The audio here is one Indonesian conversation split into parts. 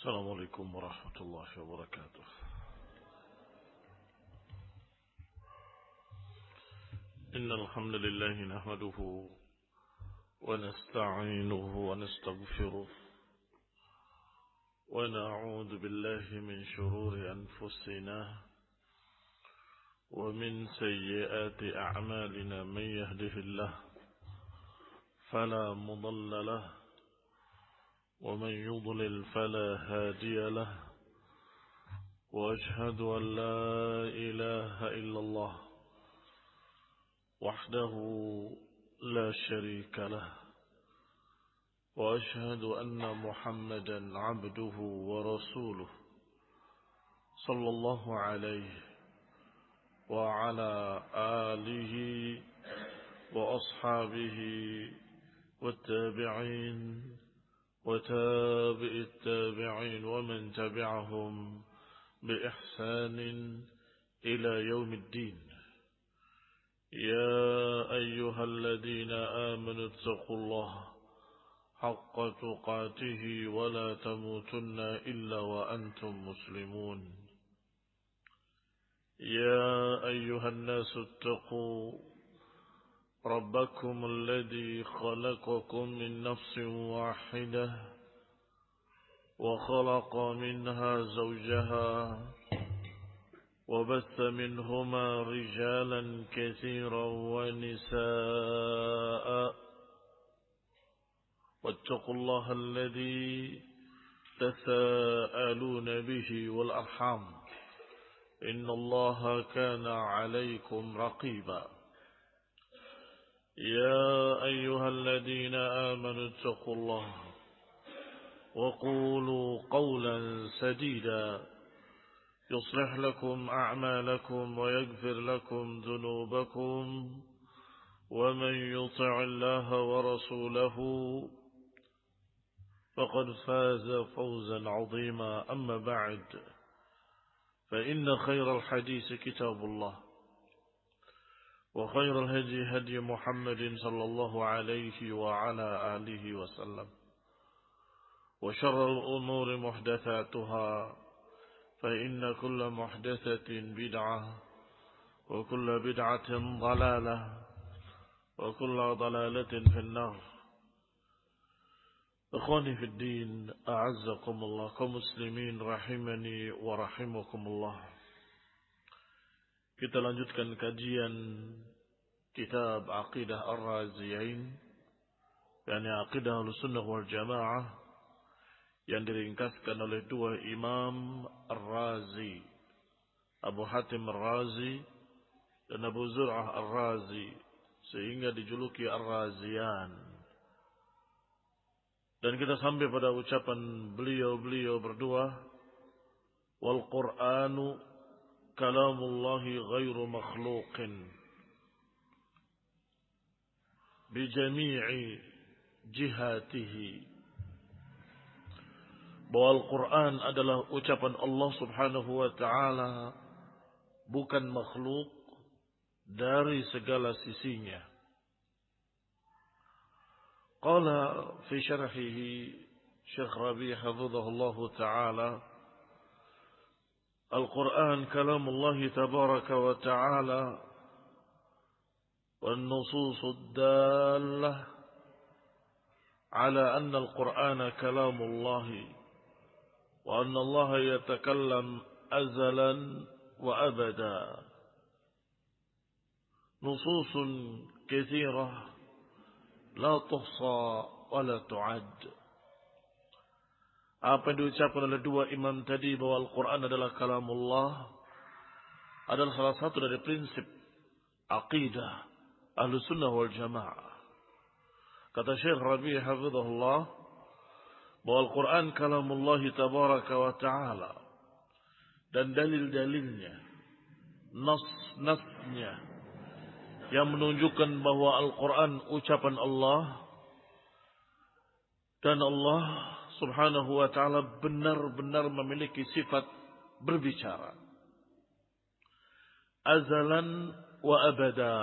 السلام عليكم ورحمة الله وبركاته. إن الحمد لله نحمده ونستعينه ونستغفره ونعوذ بالله من شرور أنفسنا ومن سيئات أعمالنا. من يهده الله فلا مضل له ومن يضلل فلا هادي له، وأشهد أن لا إله إلا الله وحده لا شريك له، وأشهد أن محمدا عبده ورسوله صلى الله عليه وعلى آله وأصحابه والتابعين وتابع التابعين ومن تبعهم بإحسان إلى يوم الدين. يا أيها الذين آمنوا اتقوا الله حق تقاته ولا تموتن إلا وأنتم مسلمون. يا أيها الناس اتقوا ربكم الذي خلقكم من نفس واحدة وخلق منها زوجها وبث منهما رجالا كثيرا ونساء، واتقوا الله الذي تساءلون به والأرحام إن الله كان عليكم رقيبا. يا أيها الذين آمنوا اتقوا الله وقولوا قولا سديدا يصلح لكم أعمالكم ويغفر لكم ذنوبكم، ومن يطع الله ورسوله فقد فاز فوزا عظيما. أما بعد، فإن خير الحديث كتاب الله، وخير الهدي هدي محمد صلى الله عليه وعلى آله وسلم، وشر الأمور محدثاتها، فإن كل محدثة بدعة وكل بدعة ضلالة وكل ضلالة في النار. إخواني في الدين، أعزكم الله كمسلمين rahimani wa rahimakumullah. Kita lanjutkan kajian kitab Aqidah Ar-Raziyain, yakni Aqidah Ahlussunnah wal Jamaah, yang diringkaskan oleh dua Imam Ar-Razi, Abu Hatim Ar-Razi dan Abu Zur'ah Ar-Razi, sehingga dijuluki Ar-Raziyan. Dan kita sampai pada ucapan beliau berdua, wal Qur'anu kalamullahi ghairu makhluqin bijami'i jihatihi. Bahwa Al-Quran adalah ucapan Allah subhanahu wa ta'ala, bukan makhluk dari segala sisinya. Qala fi syarhihi Syekh Rabi' hafizahullahu ta'ala, Al-Quran kalamullah tabaraka wa ta'ala wan nusus ad-dallah ala anna al-Qur'ana kalamullah wa anna Allah yatakallam azalan wa abada. Nususun katsirah la tuhsa wa la tu'ad. Apa yang diucapkan oleh dua imam tadi bahwa Al-Quran adalah kalamullah adalah salah satu dari prinsip aqidah Ahlussunnah wal Jamaah. Kata Syekh Rabi' hafizahullah bahwa Al-Quran kalamullah tabaraka wa ta'ala, dan dalil-dalilnya, nas-nasnya yang menunjukkan bahwa Al-Quran ucapan Allah, dan Allah subhanahu wa ta'ala benar-benar memiliki sifat berbicara azalan wa abada,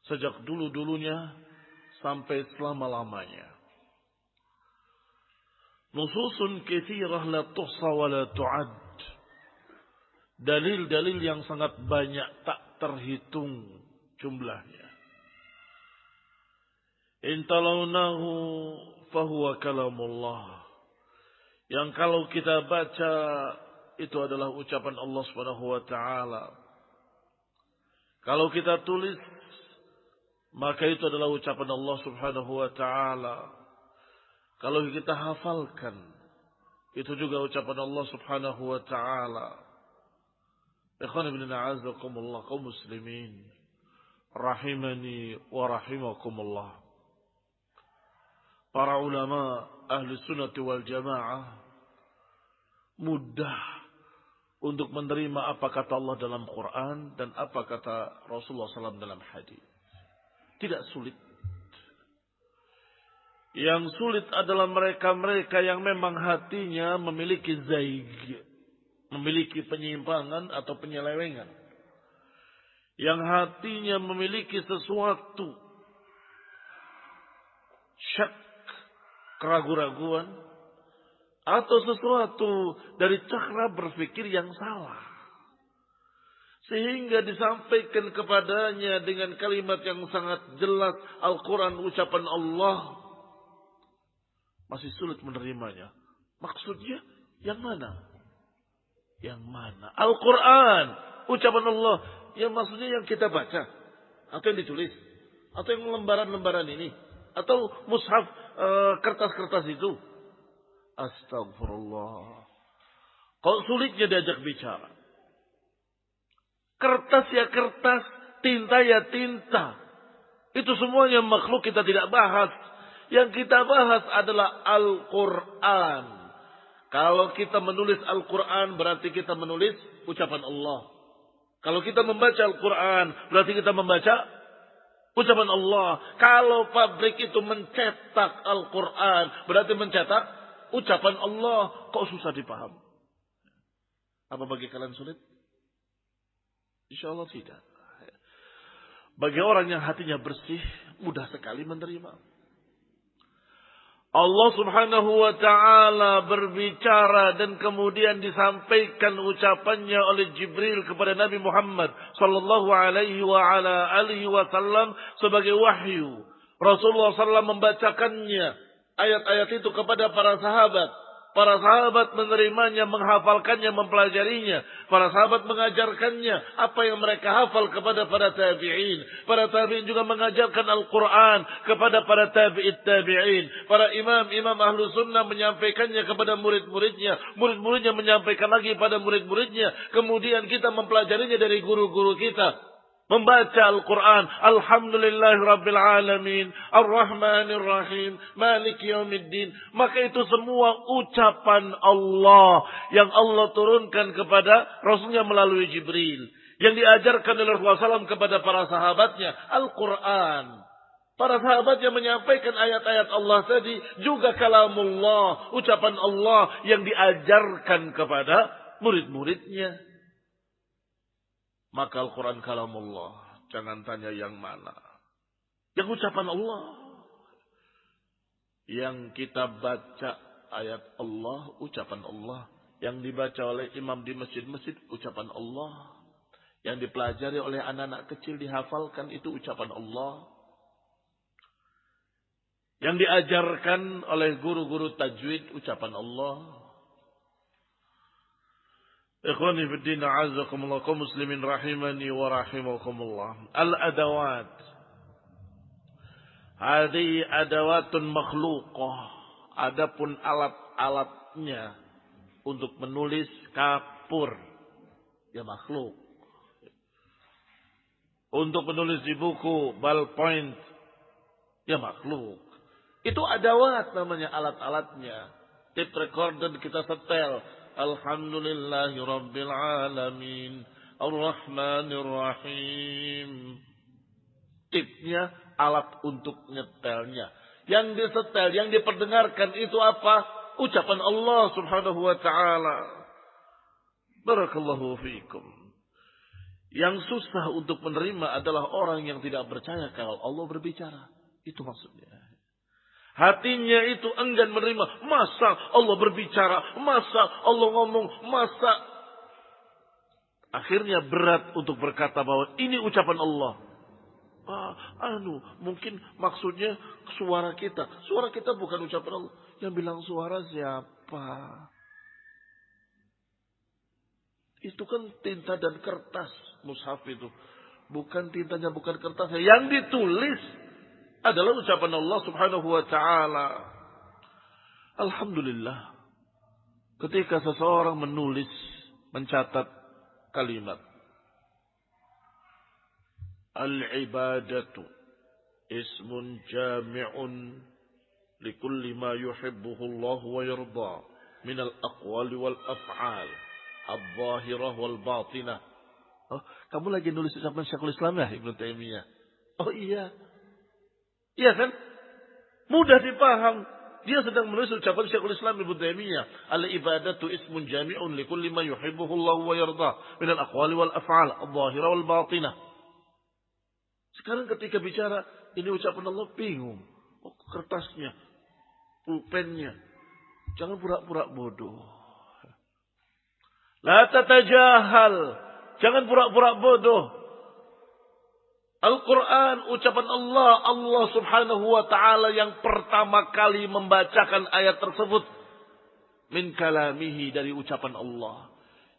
sejak dulu-dulunya sampai selama-lamanya. Nususun katsirah la tuhsa wa la tu'ad. Dalil-dalil yang sangat banyak tak terhitung jumlahnya. In talawnahu fahuwa kalamullah. Yang kalau kita baca itu adalah ucapan Allah Subhanahu wa taala. Kalau kita tulis maka itu adalah ucapan Allah Subhanahu wa taala. Kalau kita hafalkan itu juga ucapan Allah Subhanahu wa taala. Ikhwan ibn a'azakumullah kaum muslimin rahimani wa rahimakumullah. Para ulama ahli sunnah wal jamaah mudah untuk menerima apa kata Allah dalam Quran dan apa kata Rasulullah SAW dalam hadis. Tidak sulit. Yang sulit adalah mereka-mereka yang memang hatinya memiliki zaig, memiliki penyimpangan atau penyelewengan. Yang hatinya memiliki sesuatu syak, keraguan-raguan, atau sesuatu dari cakra berpikir yang salah. Sehingga disampaikan kepadanya dengan kalimat yang sangat jelas, Al-Quran ucapan Allah, masih sulit menerimanya. Maksudnya yang mana? Yang mana? Al-Quran ucapan Allah, yang maksudnya yang kita baca, atau yang ditulis, atau yang lembaran-lembaran ini, atau mushaf kertas-kertas itu. Astagfirullah. Kok sulitnya diajak bicara? Kertas ya kertas, tinta ya tinta. Itu semuanya makhluk kita tidak bahas. Yang kita bahas adalah Al-Quran. Kalau kita menulis Al-Quran berarti kita menulis ucapan Allah. Kalau kita membaca Al-Quran berarti kita membaca ucapan Allah. Kalau pabrik itu mencetak Al-Quran berarti mencetak ucapan Allah. Kok susah dipaham? Apa bagi kalian sulit? Insya Allah tidak. Bagi orang yang hatinya bersih, mudah sekali menerima. Allah Subhanahu wa ta'ala berbicara dan kemudian disampaikan ucapannya oleh Jibril kepada Nabi Muhammad sallallahu alaihi wa ala alihi wasallam sebagai wahyu. Rasulullah SAW membacakannya ayat-ayat itu kepada para sahabat. Para sahabat menerimanya, menghafalkannya, mempelajarinya. Para sahabat mengajarkannya apa yang mereka hafal kepada para tabi'in. Para tabi'in juga mengajarkan Al-Quran kepada para tabi'in. Para imam ahlu sunnah menyampaikannya kepada murid-muridnya. Murid-muridnya menyampaikan lagi pada murid-muridnya. Kemudian kita mempelajarinya dari guru-guru kita. Membaca Al-Quran. Alhamdulillahi Rabbil Alamin. Ar-Rahmanir Rahim. Maliki Yawmiddin. Maka itu semua ucapan Allah. Yang Allah turunkan kepada Rasulnya melalui Jibril. Yang diajarkan oleh Rasulullah SAW kepada para sahabatnya. Al-Quran. Para sahabatnya menyampaikan ayat-ayat Allah tadi. Juga kalamullah. Ucapan Allah yang diajarkan kepada murid-muridnya. Maka Al-Quran kalamullah. Jangan tanya yang mana. Yang ucapan Allah. Yang kita baca ayat Allah, ucapan Allah. Yang dibaca oleh imam di masjid-masjid, ucapan Allah. Yang dipelajari oleh anak-anak kecil, dihafalkan, itu ucapan Allah. Yang diajarkan oleh guru-guru tajwid, ucapan Allah. Ikhwani fi din a'azzakumullah kaum muslimin rahimani wa rahimakumullah. Al-adawat. Hadhihi adawatun makhluqah. Adapun alat-alatnya untuk menulis kapur, ya makhluk. Untuk menulis di buku ballpoint, ya makhluk. Itu adawat namanya, alat-alatnya. Tape recorder kita setel. Alhamdulillahi Rabbil Alamin. Ar-Rahmanir Rahim. Tipnya alat untuk nyetelnya. Yang disetel, yang diperdengarkan itu apa? Ucapan Allah Subhanahu wa ta'ala. Barakallahu fiikum. Yang susah untuk menerima adalah orang yang tidak percaya kalau Allah berbicara. Itu maksudnya. Hatinya itu enggan menerima. Masa Allah berbicara? Masa Allah ngomong? Masa? Akhirnya berat untuk berkata bahwa ini ucapan Allah. Mungkin maksudnya suara kita. Suara kita bukan ucapan Allah. Yang bilang suara siapa? Itu kan tinta dan kertas mushaf itu. Bukan tintanya, bukan kertasnya. Yang ditulis adalah ucapan Allah subhanahu wa ta'ala. Alhamdulillah. Ketika seseorang menulis, mencatat kalimat. Al-ibadatu ismun jami'un likulli ma yuhibbuhu Allah wa yarda minal aqwali wal af'al al-zahirah wal batinah. Oh, kamu lagi nulis ucapan Syekhul Islam ya, Ibnu Taimiyah? Oh iya. Iya kan? Mudah dipaham. Dia sedang menulis ucapan Syekhul Islam Ibnu Taimiyah. Al-ibadatu ismun jami'un likulli ma yuhibbuhu Allah wa yarda min al-aqwali wal af'al al-zahirah wal batinah. Sekarang ketika bicara ini ucapan Allah, bingung. Oh, kertasnya, pulpennya. Jangan pura-pura bodoh. La tatajahal. Jangan pura-pura bodoh. Al-Quran, ucapan Allah. Allah subhanahu wa ta'ala yang pertama kali membacakan ayat tersebut. Min kalamihi, dari ucapan Allah.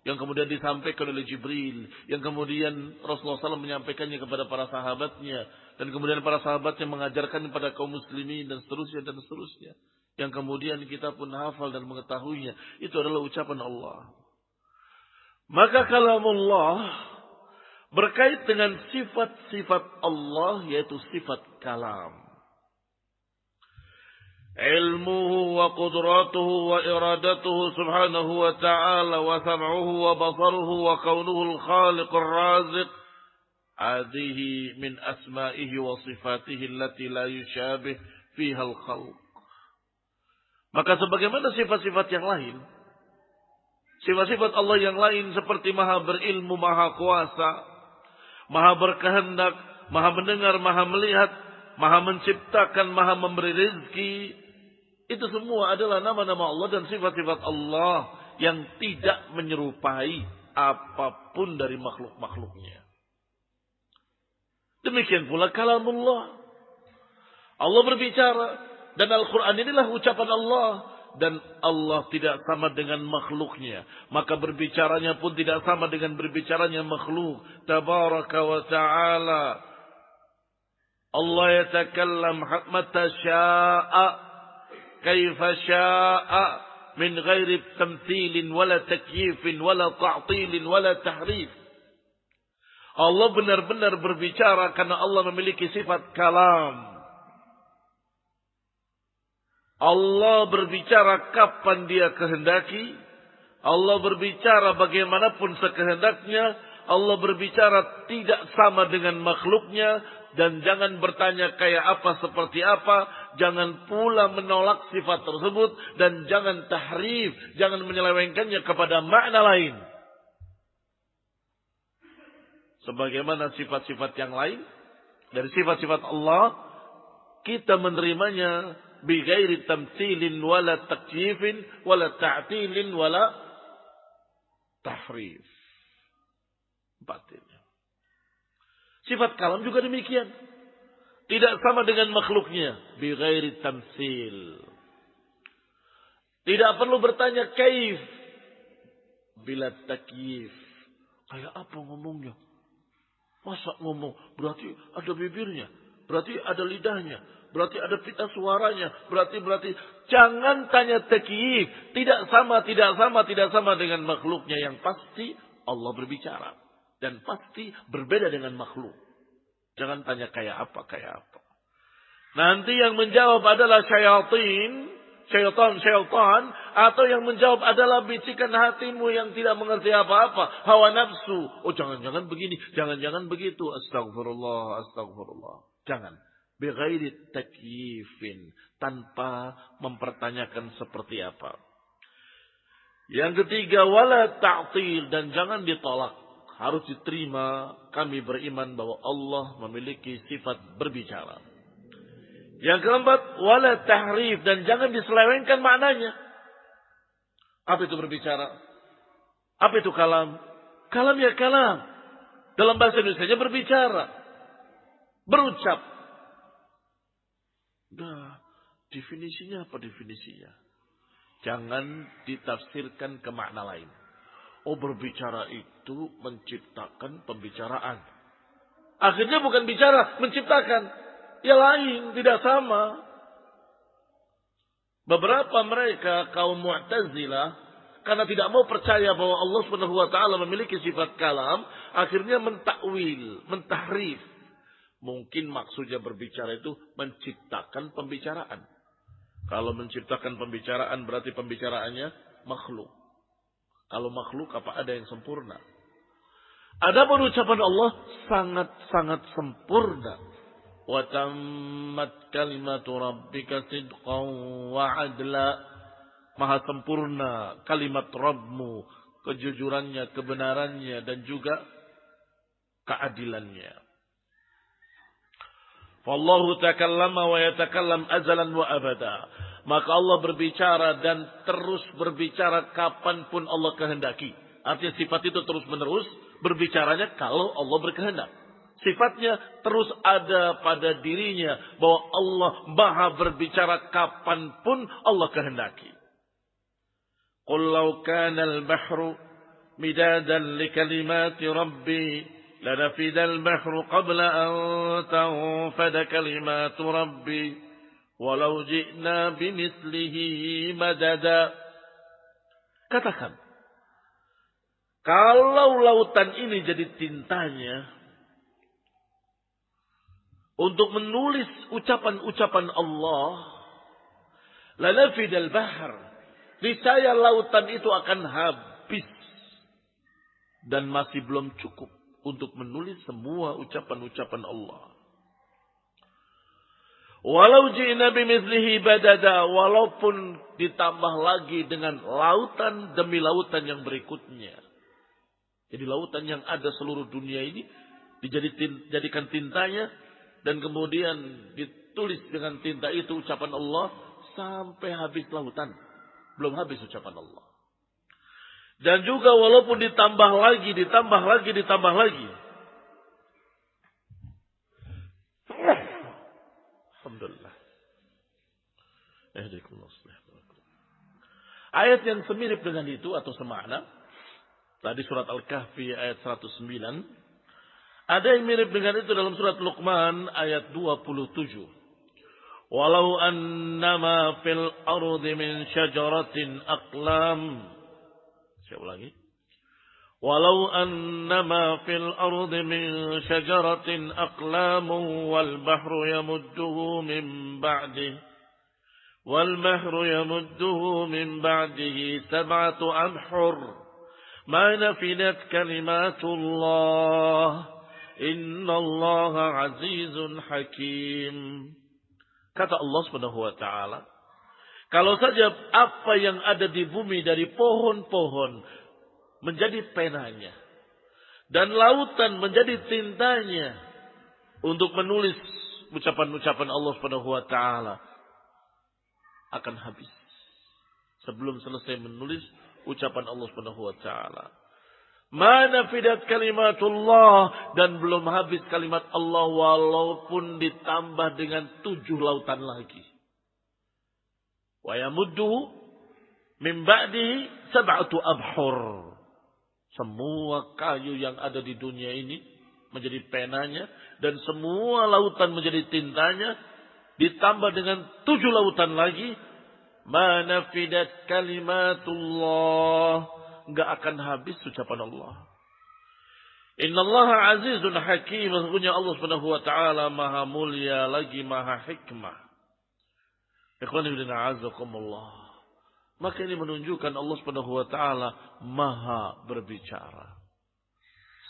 Yang kemudian disampaikan oleh Jibril. Yang kemudian Rasulullah SAW menyampaikannya kepada para sahabatnya. Dan kemudian para sahabatnya mengajarkan kepada kaum muslimin dan seterusnya dan seterusnya. Yang kemudian kita pun hafal dan mengetahuinya. Itu adalah ucapan Allah. Maka kalamullah berkait dengan sifat-sifat Allah, yaitu sifat kalam. Ilmuhu wa qudratuhu wa iradatuhu subhanahu wa ta'ala wa sam'uhu wa basaruhu wa kaunuhu al-khaliq ar-raziq. Hadhihi min asma'ihi wa sifatihi allati la yushabih fiha al-khalq. Maka sebagaimana sifat-sifat yang lain, sifat-sifat Allah yang lain seperti maha berilmu, maha kuasa, maha berkehendak, maha mendengar, maha melihat, maha menciptakan, maha memberi rezeki. Itu semua adalah nama-nama Allah dan sifat-sifat Allah yang tidak menyerupai apapun dari makhluk-makhluknya. Demikian pula kalamullah. Allah berbicara dan Al-Quran inilah ucapan Allah. Dan Allah tidak sama dengan makhluknya. Maka berbicaranya pun tidak sama dengan berbicaranya makhluk. Tabaraka wa ta'ala. Allah yatakallam mata sya'a. Kaifa sya'a. Min ghairi tamthilin wala takyifin wala ta'tilin wala tahrif. Allah benar-benar berbicara karena Allah memiliki sifat kalam. Allah berbicara kapan dia kehendaki. Allah berbicara bagaimanapun sekehendaknya. Allah berbicara tidak sama dengan makhluknya. Dan jangan bertanya kayak apa, seperti apa. Jangan pula menolak sifat tersebut. Dan jangan tahrif. Jangan menyelewengkannya kepada makna lain. Sebagaimana sifat-sifat yang lain. Dari sifat-sifat Allah. Kita menerimanya bighairi tamtsilin wala takyifin wala ta'tilin wala tahrif. Batinnya. Sifat kalam juga demikian. Tidak sama dengan makhluknya. Bighairi tamtsil. Tidak perlu bertanya kaif. Bila takyif. Kayak apa ngomongnya? Masa ngomong? Berarti ada bibirnya. Berarti ada lidahnya. Berarti ada pita suaranya. Berarti. Jangan tanya takyif. Tidak sama dengan makhluknya. Yang pasti Allah berbicara. Dan pasti berbeda dengan makhluk. Jangan tanya kayak apa. Nanti yang menjawab adalah syaitan. Atau yang menjawab adalah bisikan hatimu yang tidak mengerti apa-apa. Hawa nafsu. Oh jangan-jangan begini. Jangan-jangan begitu. Astagfirullah. Jangan. Bighairi takyifin. Tanpa mempertanyakan seperti apa. Yang ketiga, wala ta'til. Dan jangan ditolak. Harus diterima. Kami beriman bahwa Allah memiliki sifat berbicara. Yang keempat, wala tahrif, dan jangan diselewengkan maknanya. Apa itu berbicara? Apa itu kalam? Kalam ya kalam. Dalam bahasa Indonesia berbicara, berucap. Nah, definisinya apa definisinya? Jangan ditafsirkan ke makna lain. Oh, berbicara itu menciptakan pembicaraan. Akhirnya bukan bicara, menciptakan. Ya lain, tidak sama. Beberapa mereka kaum Mu'tazilah karena tidak mau percaya bahwa Allah Subhanahu wa taala memiliki sifat kalam, akhirnya mentakwil, mentahrif. Mungkin maksudnya berbicara itu menciptakan pembicaraan. Kalau menciptakan pembicaraan berarti pembicaraannya makhluk. Kalau makhluk apa ada yang sempurna? Adapun ucapan Allah sangat-sangat sempurna. Wa tammat kalimatu rabbika sidqan wa adla. Maha sempurna kalimat Rabbmu, kejujurannya, kebenarannya, dan juga keadilannya. Wallahu takallama wa yatakallam azalan wa abada. Maka Allah berbicara dan terus berbicara kapanpun Allah kehendaki. Artinya sifat itu terus menerus berbicaranya kalau Allah berkehendak. Sifatnya terus ada pada dirinya bahwa Allah maha berbicara kapanpun Allah kehendaki. Qul law kana al-bahru midadan li kalimati rabbi lanafida al-bahru qabla an tanfada kalimatu rabbi walau ji'na bimithlihi madada. Katakan, kalau lautan ini jadi tintanya untuk menulis ucapan-ucapan Allah, lanafidal bahr, niscaya lautan itu akan habis dan masih belum cukup untuk menulis semua ucapan-ucapan Allah. Walau ji'na bimithlihi badada, walaupun ditambah lagi dengan lautan demi lautan yang berikutnya. Jadi lautan yang ada seluruh dunia ini dijadikan tintanya, dan kemudian ditulis dengan tinta itu ucapan Allah sampai habis lautan. Belum habis ucapan Allah. Dan juga walaupun ditambah lagi. Alhamdulillah. Ayat yang semirip dengan itu atau semakna. Tadi surat Al-Kahfi ayat 109. Ada yang mirip dengan itu dalam surat Luqman ayat 27. Walau annama fil ardi min syajaratin aqlam. Saya ulangi. Walau annama fil ardi min syajaratin aqlam wal bahru yamudduhu min ba'dihi wal bahru yamudduhu min ba'dihi sab'atu abhur ma nafidat kalimatullah. Innallaha azizun hakim. Kata Allah Subhanahu wa taala, kalau saja apa yang ada di bumi dari pohon-pohon menjadi penanya dan lautan menjadi tintanya untuk menulis ucapan-ucapan Allah Subhanahu wa taala, akan habis sebelum selesai menulis ucapan Allah Subhanahu wa taala. Mana fidat kalimatullah, dan belum habis kalimat Allah walaupun ditambah dengan 7 lautan lagi. Wa yamuddu min ba'dihi sab'atu abhur. Semua kayu yang ada di dunia ini menjadi penanya dan semua lautan menjadi tintanya ditambah dengan 7 lautan lagi. Mana fidat kalimatullah, enggak akan habis ucapan Allah. Innallaha azizun hakim. Sesungguhnya Allah Subhanahu wa taala maha mulia lagi maha hikmah. Ikhwani fillah azakumullah. Maka ini menunjukkan Allah Subhanahu wa taala maha berbicara.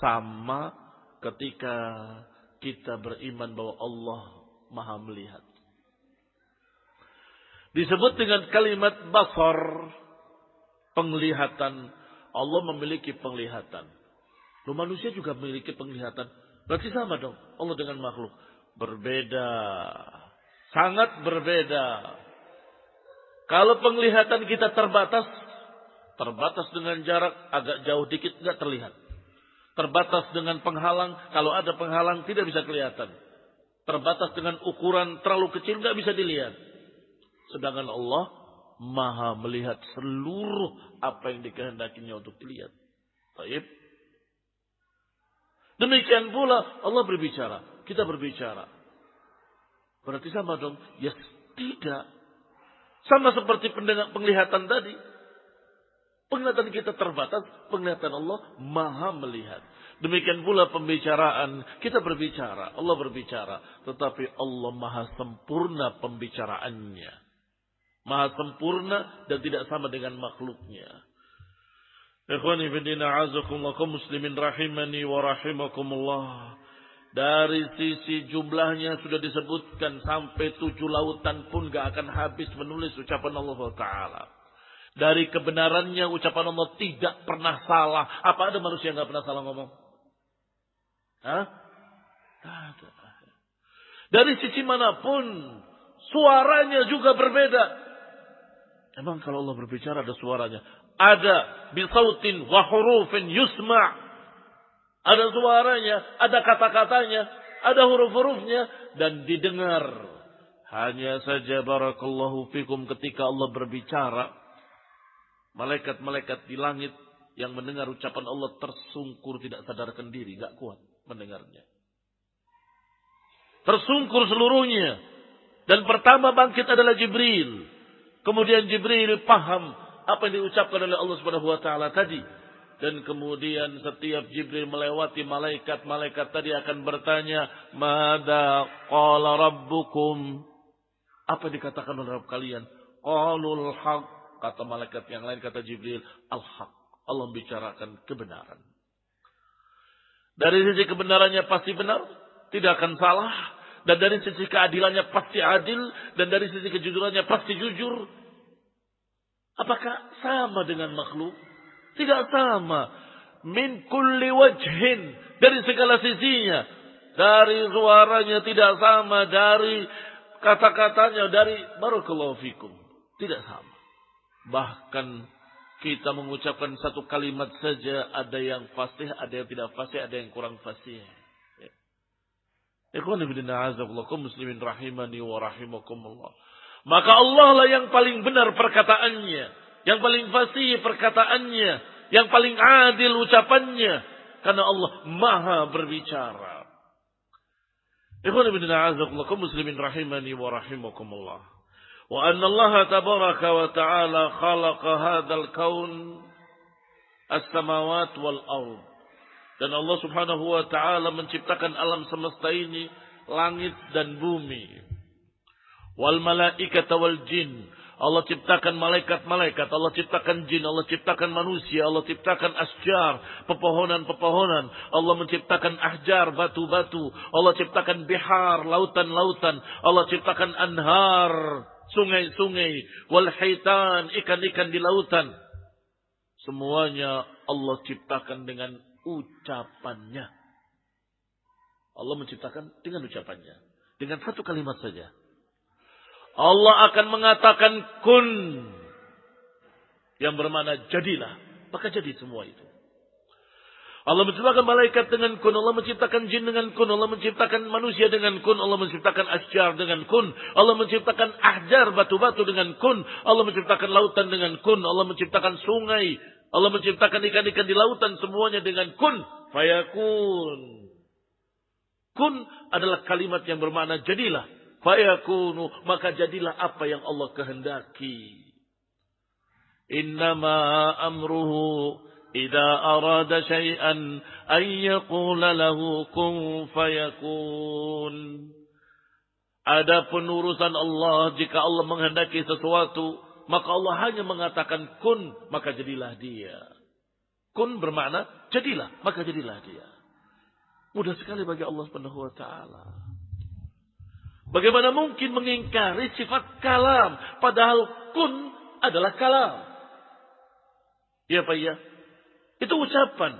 Sama ketika kita beriman bahwa Allah maha melihat. Disebut dengan kalimat basar, penglihatan. Allah memiliki penglihatan. Loh, manusia juga memiliki penglihatan. Berarti sama dong Allah dengan makhluk. Berbeda. Sangat berbeda. Kalau penglihatan kita terbatas dengan jarak agak jauh dikit nggak terlihat. Terbatas dengan penghalang, kalau ada penghalang tidak bisa kelihatan. Terbatas dengan ukuran terlalu kecil nggak bisa dilihat. Sedangkan Allah Maha melihat seluruh apa yang dikehendakinya untuk dilihat. Baik. Demikian pula Allah berbicara, kita berbicara. Berarti sama dong? Ya tidak. Sama seperti penglihatan tadi. Penglihatan kita terbatas, penglihatan Allah Maha melihat. Demikian pula pembicaraan, kita berbicara, Allah berbicara, tetapi Allah Maha sempurna pembicaraannya. Maha sempurna dan tidak sama dengan makhluknya. Ikhwani fillah, a'azakumullah, kaum muslimin rahimani wa rahimakumullah. Dari sisi jumlahnya sudah disebutkan sampai 7 lautan pun gak akan habis menulis ucapan Allah Ta'ala. Dari kebenarannya ucapan Allah tidak pernah salah. Apa ada manusia yang gak pernah salah ngomong? Hah? Ada. Dari sisi manapun suaranya juga berbeda. Emang kalau Allah berbicara ada suaranya? Ada bisautin wa hurufin yusma'. Ada suaranya, ada kata-katanya, ada huruf-hurufnya dan didengar. Hanya saja barakallahu fikum ketika Allah berbicara, malaikat-malaikat di langit yang mendengar ucapan Allah tersungkur tidak sadarkan diri, enggak kuat mendengarnya. Tersungkur seluruhnya. Dan pertama bangkit adalah Jibril. Kemudian Jibril paham apa yang diucapkan oleh Allah Subhanahu wa taala tadi. Dan kemudian setiap Jibril melewati malaikat-malaikat tadi akan bertanya, "Mada qala rabbukum?" Apa dikatakan oleh Rabb kalian? Qalul haq. Kata malaikat yang lain, kata Jibril, al-haq. Allah membicarakan kebenaran. Dari sisi kebenarannya pasti benar, tidak akan salah. Dan dari sisi keadilannya pasti adil. Dan dari sisi kejujurannya pasti jujur. Apakah sama dengan makhluk? Tidak sama. Min kulli wajhin. Dari segala sisinya. Dari suaranya tidak sama. Dari kata-katanya. Dari barakallahu fikum. Tidak sama. Bahkan kita mengucapkan satu kalimat saja. Ada yang fasih, ada yang tidak fasih, ada yang kurang fasih. Ikhwan ibn a'azakullah muslimin rahimani wa rahimakumullah. Maka Allah lah yang paling benar perkataannya. Yang paling fasih perkataannya. Yang paling adil ucapannya. Karena Allah Maha berbicara. Ikhwan ibn a'azakullah muslimin rahimani wa rahimakumullah. Wa anna Allah tabaraka wa ta'ala khalaqa hadzal kaun as-samawat wal ard. Dan Allah Subhanahu wa taala menciptakan alam semesta ini, langit dan bumi. Wal malaikata wal jin. Allah ciptakan malaikat-malaikat, Allah ciptakan jin, Allah ciptakan manusia, Allah ciptakan asjar, pepohonan-pepohonan, Allah menciptakan ahjar, batu-batu, Allah ciptakan bihar, lautan-lautan, Allah ciptakan anhar, sungai-sungai, wal haitan, ikan-ikan di lautan. Semuanya Allah ciptakan dengan ucapannya. Allah menciptakan dengan ucapannya. Dengan satu kalimat saja. Allah akan mengatakan kun. Yang bermakna jadilah. Maka jadi semua itu. Allah menciptakan malaikat dengan kun. Allah menciptakan jin dengan kun. Allah menciptakan manusia dengan kun. Allah menciptakan asjar dengan kun. Allah menciptakan ahjar, batu-batu dengan kun. Allah menciptakan lautan dengan kun. Allah menciptakan sungai. Allah menciptakan ikan-ikan di lautan. Semuanya dengan kun. Fayakun. Kun adalah kalimat yang bermakna jadilah. Fayakunu, maka jadilah apa yang Allah kehendaki. Innama amruhu idza arada syai'an ay yaqula lahu kun fayakun. Adapun urusan Allah, jika Allah menghendaki sesuatu, maka Allah hanya mengatakan kun, maka jadilah dia. Kun bermakna jadilah, maka jadilah dia. Mudah sekali bagi Allah Subhanahu wa taala. Bagaimana mungkin mengingkari sifat kalam, padahal kun adalah kalam. Ya Pak ya. Itu ucapan.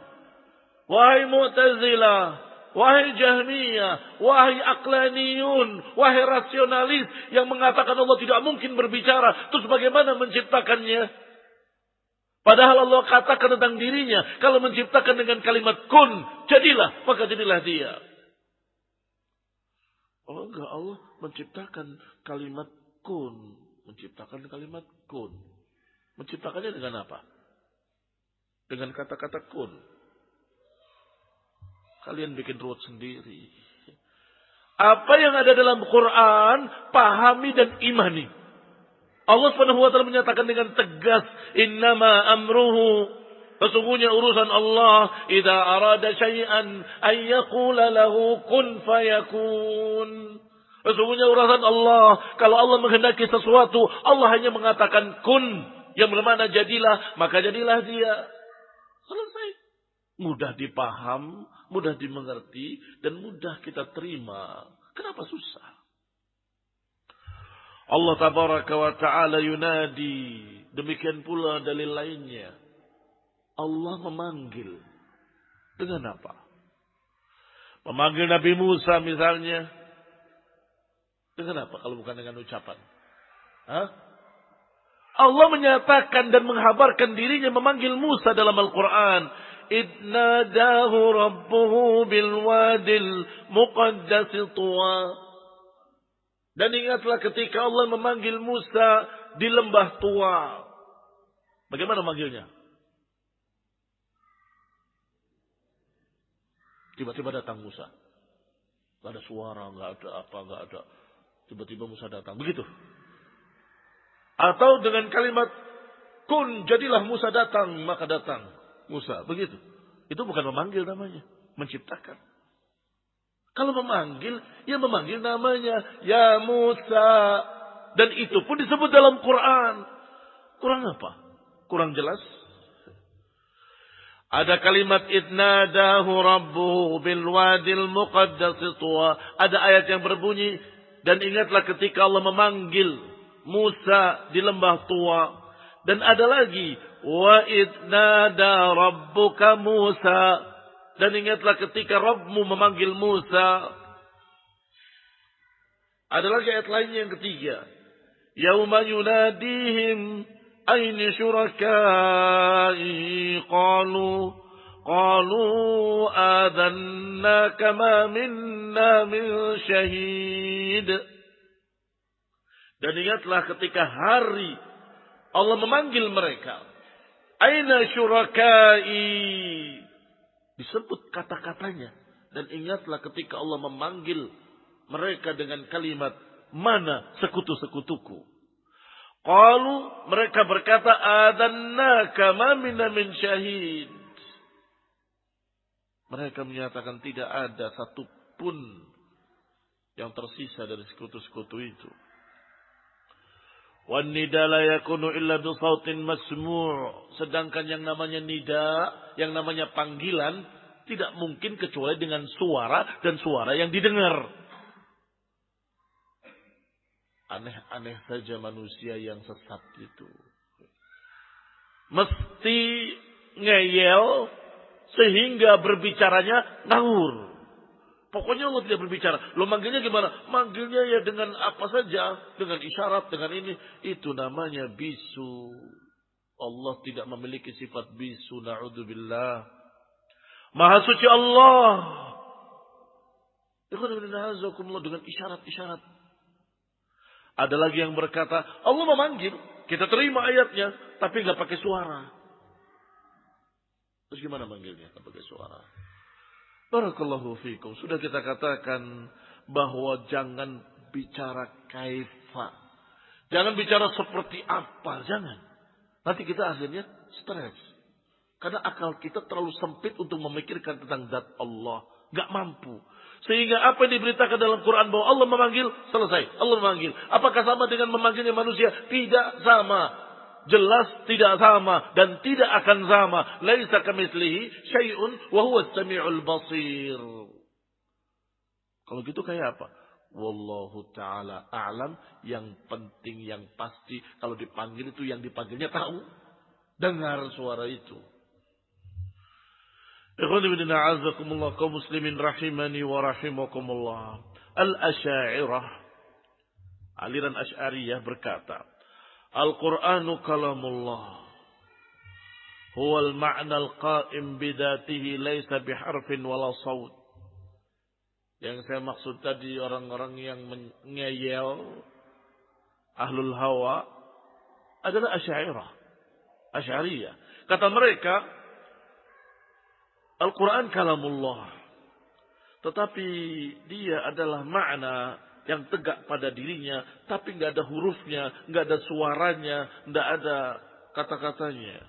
Wahai Mu'tazilah, Wahai Jahmiyah, wahai Aqlaniyun, wahai rasionalis yang mengatakan Allah tidak mungkin berbicara, terus bagaimana menciptakannya? Padahal Allah katakan tentang dirinya, kalau menciptakan dengan kalimat kun, jadilah, maka jadilah dia. Oh enggak, Allah menciptakan kalimat kun. Menciptakan kalimat kun. Menciptakannya dengan apa? Dengan kata-kata kun. Kalian bikin ruwet sendiri. Apa yang ada dalam Quran, pahami dan imani. Allah SWT menyatakan dengan tegas, innama amruhu, sesungguhnya urusan Allah, idza arada syai'an ay yaqula lahu kun fayakun. Sesungguhnya urusan Allah, kalau Allah menghendaki sesuatu, Allah hanya mengatakan kun, yang bermakna jadilah, maka jadilah dia. Selesai. Mudah dipaham, mudah dimengerti, dan mudah kita terima. Kenapa susah? Allah tabaraka wa ta'ala yunadi. Demikian pula dalil lainnya. Allah memanggil. Dengan apa? Memanggil Nabi Musa misalnya. Dengan apa kalau bukan dengan ucapan? Hah? Allah menyatakan dan menghabarkan dirinya memanggil Musa dalam Al-Quran. Idnadahu rabbuhu bilwadil muqaddas tuwa. Dan ingatlah ketika Allah memanggil Musa di lembah tua. Bagaimana manggilnya? Tiba-tiba datang Musa. Gak ada suara, gak ada apa, gak ada. Tiba-tiba Musa datang. Begitu. Atau dengan kalimat kun, jadilah Musa datang, maka datang Musa. Begitu. Itu bukan memanggil namanya. Menciptakan. Kalau memanggil, ya memanggil namanya. Ya Musa. Dan itu pun disebut dalam Quran. Kurang apa? Kurang jelas. Ada kalimat idnadahu rabbuhu bilwadil muqaddas tuwa. Ada ayat yang berbunyi. Dan ingatlah ketika Allah memanggil Musa di lembah tua. Dan ada lagi. Wa idnada rabbuka Musa. Dan ingatlah ketika Rabbmu memanggil Musa. Ada lagi ayat lainnya yang ketiga. Yauma yunadihim aini syurakai qalu adanna kama minna min syahid. Dan ingatlah ketika hari Allah memanggil mereka. Aina syurakai. Disebut kata-katanya. Dan ingatlah ketika Allah memanggil mereka dengan kalimat, mana sekutu-sekutuku. Qalu, mereka berkata, adannaka ma minna min syahid. Mereka menyatakan tidak ada satupun yang tersisa dari sekutu-sekutu itu. Wan nida la yakunu illa bi sautin masmu'. Sedangkan yang namanya nida, yang namanya panggilan tidak mungkin kecuali dengan suara dan suara yang didengar. Aneh-aneh saja manusia yang sesat itu. Mesti ngeyel sehingga berbicaranya ngawur. Pokoknya Allah tidak berbicara. Lo manggilnya gimana? Manggilnya ya dengan apa saja. Dengan isyarat, dengan ini. Itu namanya bisu. Allah tidak memiliki sifat bisu. Na'udzubillah. Maha suci Allah. Dengan isyarat-isyarat. Ada lagi yang berkata, Allah memanggil. Kita terima ayatnya. Tapi nggak pakai suara. Terus gimana manggilnya? Nggak pakai suara. Barakallahu fikum. Sudah kita katakan bahwa jangan bicara kaifa. Jangan bicara seperti apa. Jangan. Nanti kita akhirnya stres. Karena akal kita terlalu sempit untuk memikirkan tentang zat Allah. Gak mampu. Sehingga apa yang diberitakan dalam Quran bahwa Allah memanggil, selesai. Allah memanggil. Apakah sama dengan memanggilnya manusia? Tidak sama. Jelas tidak sama dan tidak akan sama. Laisa kamitslihi syai'un wa huwa as-sami'ul basir. Kalau gitu kayak apa? Wallahu ta'ala a'lam. Yang penting, yang pasti, kalau dipanggil itu yang dipanggilnya tahu. Dengar suara itu. Ikhwan fillah a'azzakumullah kaum muslimin rahimani wa rahimakumullah. Al-Asy'ariyah, aliran Asy'ariyah berkata, Al-Qur'anu kalamullah. Huwa al-ma'na al-qa'im bidatihi laysa biharfin wala saut. Yang saya maksud tadi orang-orang yang mengeyel ahlul hawa adalah Asy'ariyah. Kata mereka, Al-Quran kalamullah. Tetapi dia adalah makna yang tegak pada dirinya. Tapi nggak ada hurufnya, nggak ada suaranya, nggak ada kata-katanya.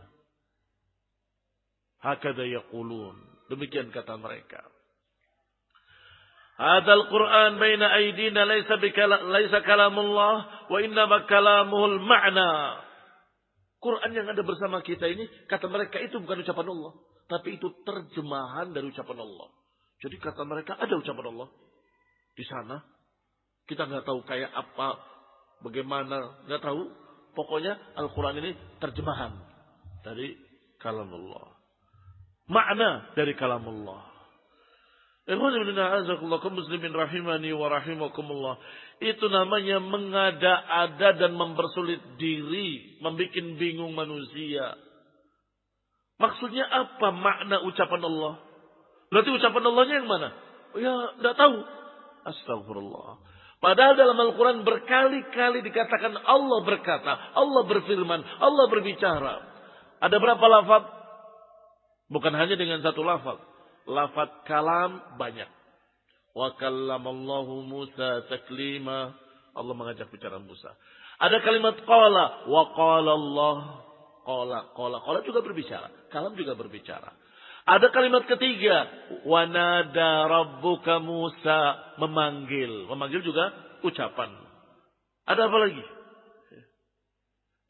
Hakadha yaqulun. Demikian kata mereka. Hadzal Qur'an baina aydina laisa kalamullah wa innama kalamuhul ma'na. Quran yang ada bersama kita ini, kata mereka itu bukan ucapan Allah, tapi itu terjemahan dari ucapan Allah. Jadi kata mereka ada ucapan Allah di sana. Kita nggak tahu kayak apa, bagaimana, nggak tahu. Pokoknya Al-Quran ini terjemahan dari kalam Allah, makna dari kalam Allah. Kaum muslimin rahimani wa rahimakumullah. Itu namanya mengada-ada dan mempersulit diri, membuat bingung manusia. Maksudnya apa makna ucapan Allah? Berarti ucapan Allahnya yang mana? Ya, tidak tahu. Astagfirullah. Padahal dalam Al-Quran berkali-kali dikatakan Allah berkata, Allah berfirman, Allah berbicara. Ada berapa lafaz? Bukan hanya dengan satu lafaz. Lafaz kalam banyak. Wa kallamallahu Musa taklima. Allah mengajak bicara Musa. Ada kalimat qala wa qala Allah. Qala juga berbicara. Kalam juga berbicara. Ada kalimat ketiga, wa nada rabbuka Musa, memanggil. Memanggil juga ucapan. Ada apa lagi?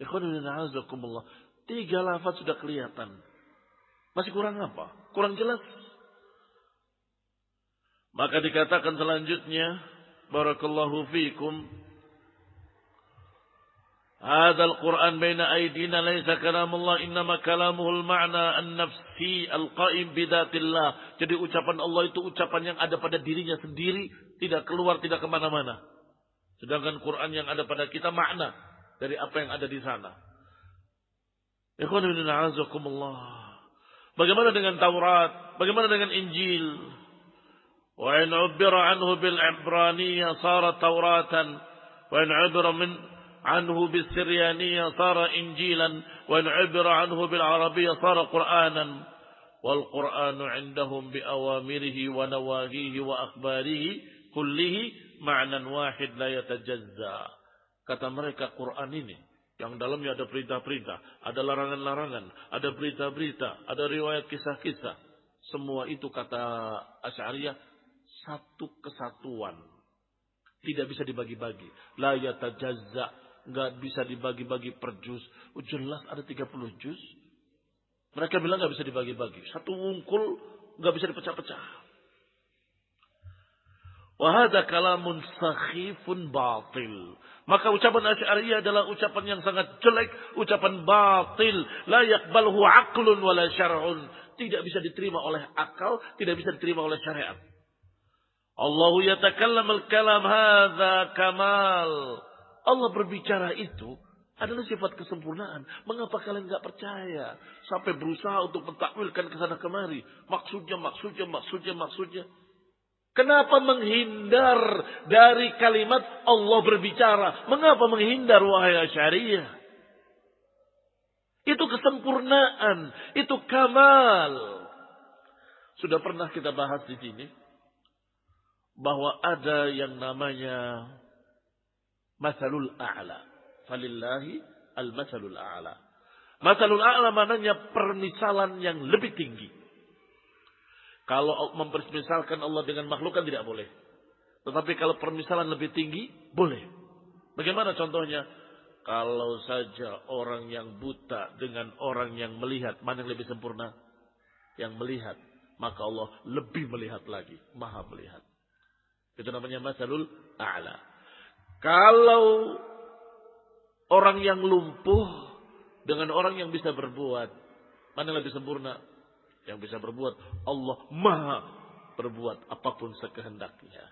Ikhwanuddin a'azakumullah. 3 lafaz sudah kelihatan. Masih kurang apa? Kurang jelas. Maka dikatakan selanjutnya, barakallahu fikum, hadzal Qur'an baina aydina laisa kalamullah innama kalamuhul ma'na an-nafsi al-qa'im bidatillah. Jadi ucapan Allah itu ucapan yang ada pada dirinya sendiri, tidak keluar, tidak kemana-mana. Sedangkan Quran yang ada pada kita makna dari apa yang ada di sana. Ikhwan fillah a'azakumullah. Bagaimana dengan Taurat? Bagaimana dengan Injil? Wa in 'ubbira anhu bil Ibraniyah sara Tauratan, wa in 'ubbira anhu bis Siryaniyah sara Injilan, wa in 'ubbira anhu bil Arabiyyah sara Qur'anan. Wal Qur'anu 'indahum bi awamirihi wa nawahihi wa akhbarihi kullihi ma'nan wahid la yatajazza. Kata mereka Quran ini yang dalamnya ada perintah-perintah, ada larangan-larangan, ada berita-berita, ada riwayat kisah-kisah. Semua itu kata Asy'ariyah satu kesatuan. Tidak bisa dibagi-bagi. La yatajazza. Nggak bisa dibagi-bagi per juz. Jelas ada 30 juz. Mereka bilang nggak bisa dibagi-bagi. Satu wungkul nggak bisa dipecah-pecah. Wahada kalamun sakhifun batil. Maka ucapan Asy'ariyah adalah ucapan yang sangat jelek, ucapan batil, la yaqbaluhu aqlun wala syar'un. Tidak bisa diterima oleh akal, tidak bisa diterima oleh syariat. Allahu yatakallamul kalam hadza kamal. Allah berbicara itu adalah sifat kesempurnaan. Mengapa kalian enggak percaya? Sampai berusaha untuk mentakwilkan ke sana kemari. Maksudnya. Kenapa menghindar dari kalimat Allah berbicara? Mengapa menghindar wahai Asy'ariyah? Itu kesempurnaan, itu kamal. Sudah pernah kita bahas di sini bahwa ada yang namanya masalul a'la. Falillahi al-masalul a'la. Masalul a'la maknanya permisalan yang lebih tinggi. Kalau mempermisalkan Allah dengan makhluk kan tidak boleh. Tetapi kalau permisalan lebih tinggi, boleh. Bagaimana contohnya? Kalau saja orang yang buta dengan orang yang melihat, mana yang lebih sempurna? Yang melihat. Maka Allah lebih melihat lagi. Maha melihat. Itu namanya masalul a'la. Kalau orang yang lumpuh dengan orang yang bisa berbuat, mana yang lebih sempurna? Yang bisa berbuat, Allah maha berbuat apapun sekehendaknya.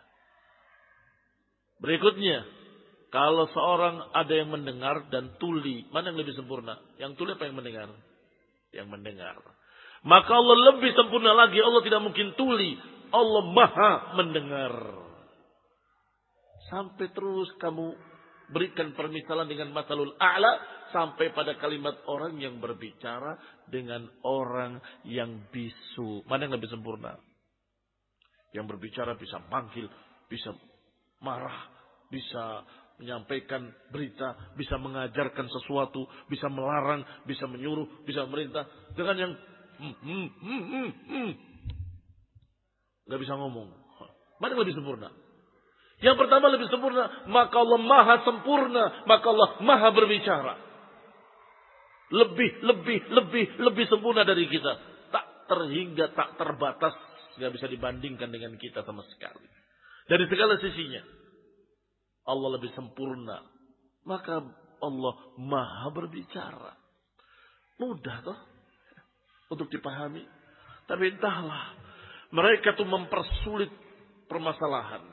Berikutnya, kalau seorang ada yang mendengar dan tuli, mana yang lebih sempurna? Yang tuli apa yang mendengar? Yang mendengar. Maka Allah lebih sempurna lagi. Allah tidak mungkin tuli. Allah maha mendengar. Sampai terus kamu berikan permisalan dengan matalul a'la. Sampai pada kalimat orang yang berbicara dengan orang yang bisu. Mana yang lebih sempurna? Yang berbicara bisa manggil, bisa marah, bisa menyampaikan berita, bisa mengajarkan sesuatu, bisa melarang, bisa menyuruh, bisa merintah. Dengan yang nggak bisa ngomong. Mana yang lebih sempurna? Yang pertama lebih sempurna, maka Allah maha sempurna, maka Allah maha berbicara. Lebih sempurna dari kita. Tak terhingga, tak terbatas. Nggak bisa dibandingkan dengan kita sama sekali. Dari segala sisinya. Allah lebih sempurna. Maka Allah maha berbicara. Mudah toh untuk dipahami. Tapi entahlah. Mereka tuh mempersulit permasalahan.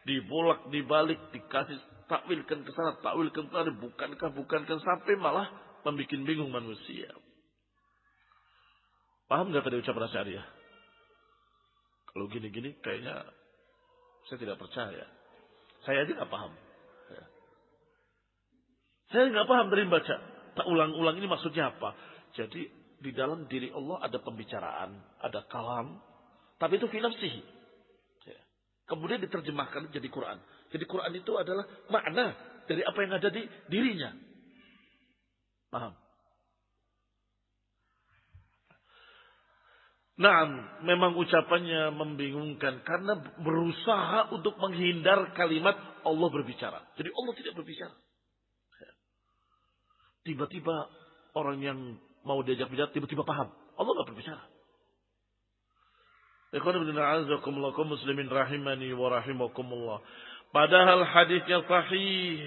Dibolak, dibalik, dikasih takwilkan ke sana, takwilkan ke sana. Bukankah. Sampai malah membuat bingung manusia. Paham gak tadi ucapan Asy'ariyah? Kalau gini-gini kayaknya saya tidak percaya. Saya aja gak paham. Saya gak paham dari baca. Tak ulang-ulang ini maksudnya apa? Jadi di dalam diri Allah ada pembicaraan, ada kalam. Tapi itu fi nafsihi. Kemudian diterjemahkan jadi Quran. Jadi Quran itu adalah makna dari apa yang ada di dirinya. Paham? Nah, memang ucapannya membingungkan karena berusaha untuk menghindar kalimat Allah berbicara. Jadi Allah tidak berbicara. Tiba-tiba orang yang mau diajak bicara tiba-tiba paham. Allah tidak berbicara. Ikhwan ibn a'azakumullah kaum muslimin rahimani wa rahimakumullah. Padahal hadisnya sahih.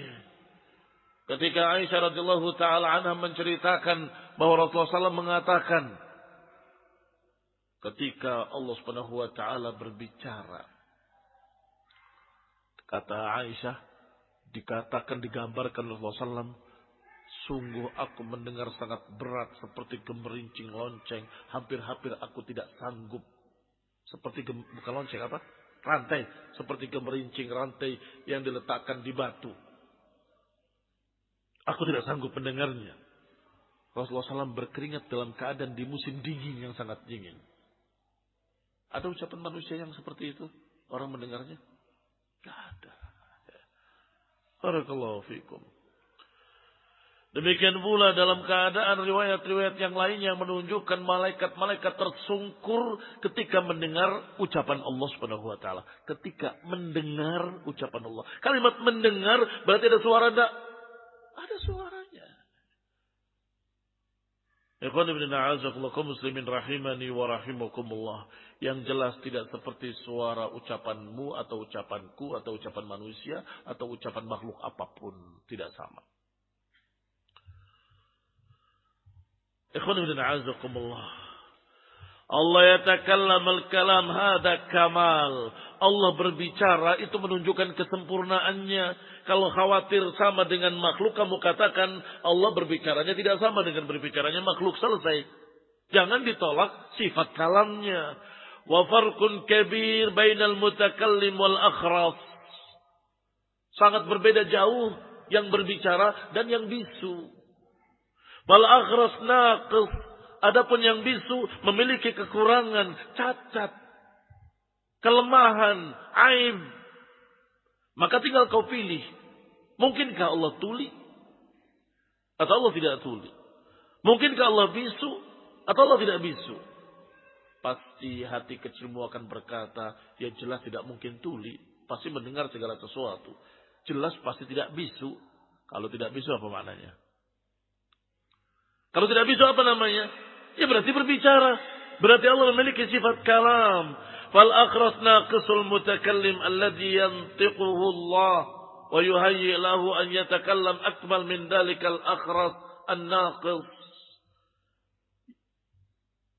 Ketika Aisyah radhiyallahu taala anha menceritakan bahwa Rasulullah SAW mengatakan ketika Allah Subhanahu wa taala berbicara, kata Aisyah, dikatakan digambarkan Rasulullah SAW, sungguh aku mendengar sangat berat seperti gemerincing lonceng, hampir-hampir aku tidak sanggup. Seperti bukan lonceng apa? Rantai, seperti gemerincing rantai yang diletakkan di batu. Aku tidak sanggup mendengarnya. Rasulullah SAW berkeringat dalam keadaan di musim dingin yang sangat dingin. Ada ucapan manusia yang seperti itu? Orang mendengarnya? Tidak ada. Barakallahu fikum. Demikian pula dalam keadaan riwayat-riwayat yang lain yang menunjukkan malaikat-malaikat tersungkur ketika mendengar ucapan Allah Subhanahu wa taala. Ketika mendengar ucapan Allah. Kalimat mendengar berarti ada suara enggak? Ada suaranya. Ikhwan ibn a'azakumullah kaum muslimin rahimani wa rahimakumullah. Yang jelas tidak seperti suara ucapanmu atau ucapanku atau ucapan manusia atau ucapan makhluk apapun. Tidak sama. Ikhwan ibn a'azakumullah. Allah yatakallam al-kalam hada kamal. Allah berbicara itu menunjukkan kesempurnaannya. Kalau khawatir sama dengan makhluk, kamu katakan Allah berbicaranya tidak sama dengan berbicaranya makhluk. Selesai. Jangan ditolak sifat kalamnya. Wa farqun kabir bainal mutakallim wal akhras. Sangat berbeda jauh yang berbicara dan yang bisu. Wal akhras naqis. Adapun yang bisu memiliki kekurangan, cacat, kelemahan, aib. Maka tinggal kau pilih. Mungkinkah Allah tuli? Atau Allah tidak tuli? Mungkinkah Allah bisu? Atau Allah tidak bisu? Pasti hati kecilmu akan berkata, ya jelas tidak mungkin tuli. Pasti mendengar segala sesuatu. Jelas pasti tidak bisu. Kalau tidak bisu apa maknanya? Kalau tidak bisu apa namanya? Ya berarti berbicara. Berarti Allah memiliki sifat kalam. Fal akhras naqisul mutakallim alladhi yantiquhu Allah wa yuhayyi lahu an yatakallam akmal min dalikal akhras an-naqis.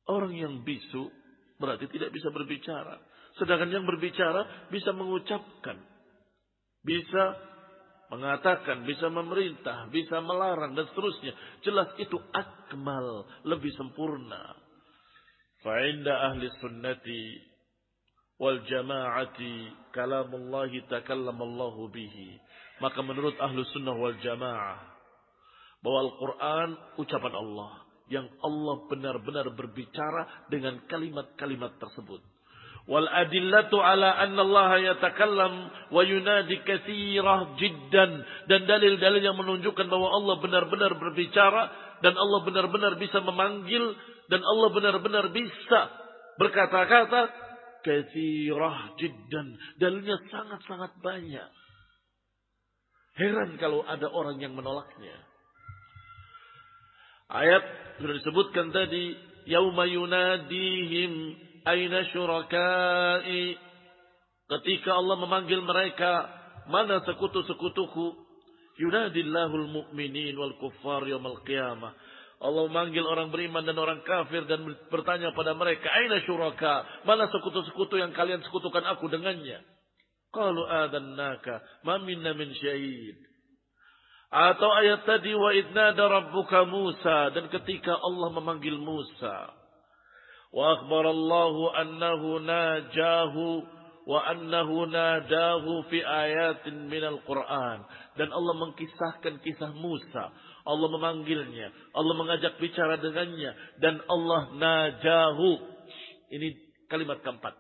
Orang yang bisu berarti tidak bisa berbicara. Sedangkan yang berbicara bisa mengucapkan, bisa mengatakan, bisa memerintah, bisa melarang dan seterusnya. Jelas itu akmal, lebih sempurna. Fa'inda ahli sunnati wal jama'ati kalamullahi takallamallahu bihi. Maka menurut ahli sunnah wal jama'ah, bahwa Al-Quran ucapan Allah. Yang Allah benar-benar berbicara dengan kalimat-kalimat tersebut. Wal adillatu ala anna Allah yatakallam wa yunadi katsirah jiddan. Dan dalil-dalil yang menunjukkan bahwa Allah benar-benar berbicara. Dan Allah benar-benar bisa memanggil. Dan Allah benar-benar bisa berkata-kata. Katsirah jiddan. Dalilnya sangat-sangat banyak. Heran kalau ada orang yang menolaknya. Ayat sudah disebutkan tadi, yauma yunadihim aina syurakai. Ketika Allah memanggil mereka, mana sekutu-sekutuku? Yunadillahul mu'minin wal kuffar yaumil qiyamah. Allah memanggil orang beriman dan orang kafir dan bertanya pada mereka, aina syuraka? Mana sekutu-sekutu yang kalian sekutukan aku dengannya? Qalu adannaka ma minna min syahid. Atau ayat tadi wa idnada rabbuka Musa, dan ketika Allah memanggil Musa, wa akhbarallahu annahu najahu wa annahu nadahu fi ayatin minal Qur'an, dan Allah mengkisahkan kisah Musa. Allah memanggilnya, Allah mengajak bicara dengannya, dan Allah najahu. Ini kalimat keempat.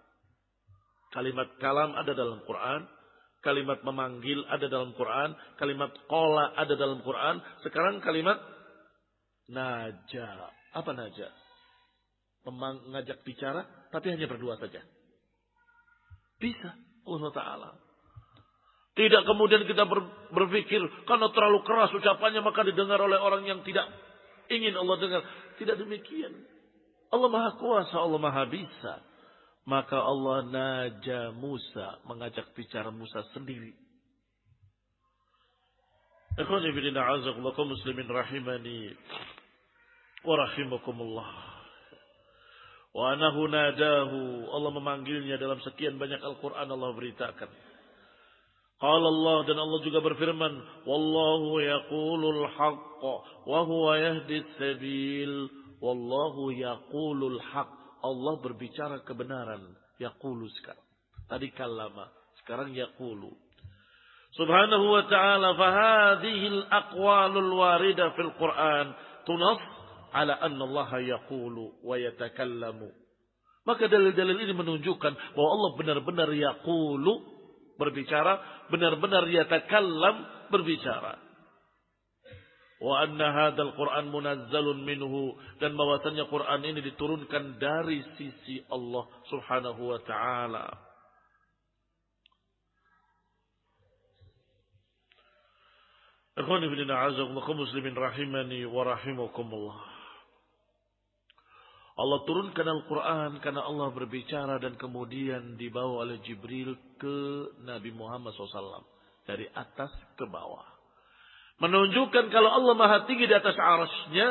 Kalimat kalam ada dalam Quran. Kalimat memanggil ada dalam Quran. Kalimat qala ada dalam Quran. Sekarang kalimat naja. Apa naja? Mengajak bicara, tapi hanya berdua saja. Bisa. Allah Ta'ala. Tidak kemudian kita berpikir, karena terlalu keras ucapannya, maka didengar oleh orang yang tidak ingin Allah dengar. Tidak demikian. Allah Maha Kuasa, Allah Maha Bisa. Maka Allah naja Musa, mengajak bicara Musa sendiri. Ikhwani fillah a'azakumullah kaum muslimin rahimani wa rahimakumullah. Wa anahu nadahu, Allah memanggilnya dalam sekian banyak Al-Qur'an Allah beritakan. Qala Allah, dan Allah juga berfirman, wallahu yaqulul haqqa wa huwa yahdis sabil. Wallahu yaqulul haqq. Allah berbicara kebenaran. Yaqulu sekarang. Tadi kallama. Sekarang yaqulu. Subhanahu wa ta'ala. Fahadihil aqwalul warida fil Quran. Tunas ala anna Allah yaqulu wa yatakallamu. Maka dalil-dalil ini menunjukkan bahwa Allah benar-benar yaqulu berbicara. Benar-benar yatakallam berbicara. Wa anna hadzal Qur'an munazzalun minhu, dan bahwasannya Quran ini diturunkan dari sisi Allah Subhanahu wa taala. Ikhwani fillah a'azakumullah muslimin rahimani wa rahimakumullah. Allah turunkan Al-Quran karena Allah berbicara dan kemudian dibawa oleh Jibril ke Nabi Muhammad SAW dari atas ke bawah. Menunjukkan kalau Allah Maha Tinggi di atas arasy-Nya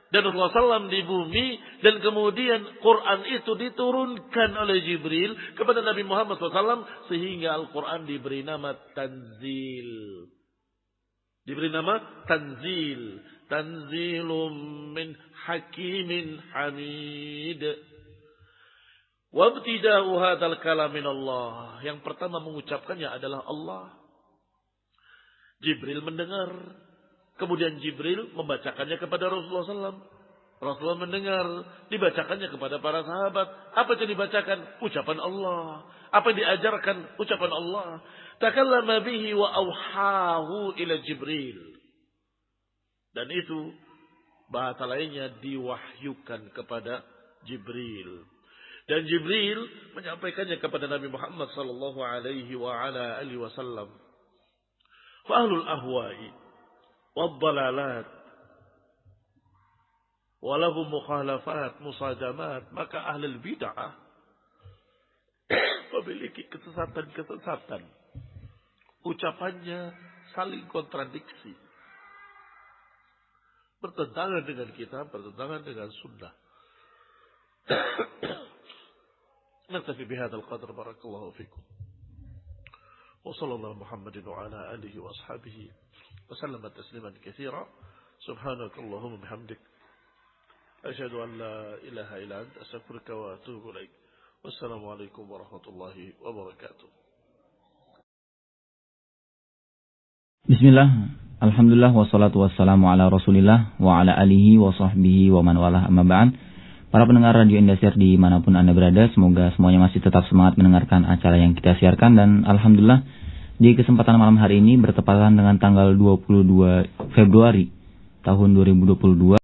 dan Rasulullah SAW di bumi, dan kemudian Quran itu diturunkan oleh Jibril kepada Nabi Muhammad SAW sehingga Al-Quran diberi nama Tanzil. Diberi nama Tanzil. Tanzilum min hakimin hamid. Wabtida'u hadzal kalam min Allah. Yang pertama mengucapkannya adalah Allah. Jibril mendengar. Kemudian Jibril membacakannya kepada Rasulullah SAW. Rasulullah mendengar. Dibacakannya kepada para sahabat. Apa yang dibacakan? Ucapan Allah. Apa yang diajarkan? Ucapan Allah. Takallama bihi wa awhahu ila Jibril. Dan itu bahasa lainnya diwahyukan kepada Jibril. Dan Jibril menyampaikannya kepada Nabi Muhammad sallallahu alaihi wasallam. Fa'ahlul ahwa'i wad-dalalat walahum mukhalafat musajamat, maka ahlul bid'ah memiliki kesesatan-kesesatan. Ucapannya saling kontradiksi. Bertentangan dengan kitab, bertentangan dengan sunnah. نكتفي بهذا القدر. بارك الله فيكم. وصلى الله محمد وعلى آله وأصحابه وسلم تسليما كثيرا. سبحانك اللهم وبحمدك أشهد أن لا إله إلا أنت أستغفرك وأتوب إليك. والسلام عليكم ورحمة الله وبركاته. Bismillah, alhamdulillah, wassalatu wassalamu ala rasulillah wa ala alihi wa sahbihi wa man walah, amma ba'an. Para pendengar Radio Indosiar dimanapun Anda berada, semoga semuanya masih tetap semangat mendengarkan acara yang kita siarkan. Dan alhamdulillah, di kesempatan malam hari ini bertepatan dengan tanggal 22 Februari tahun 2022.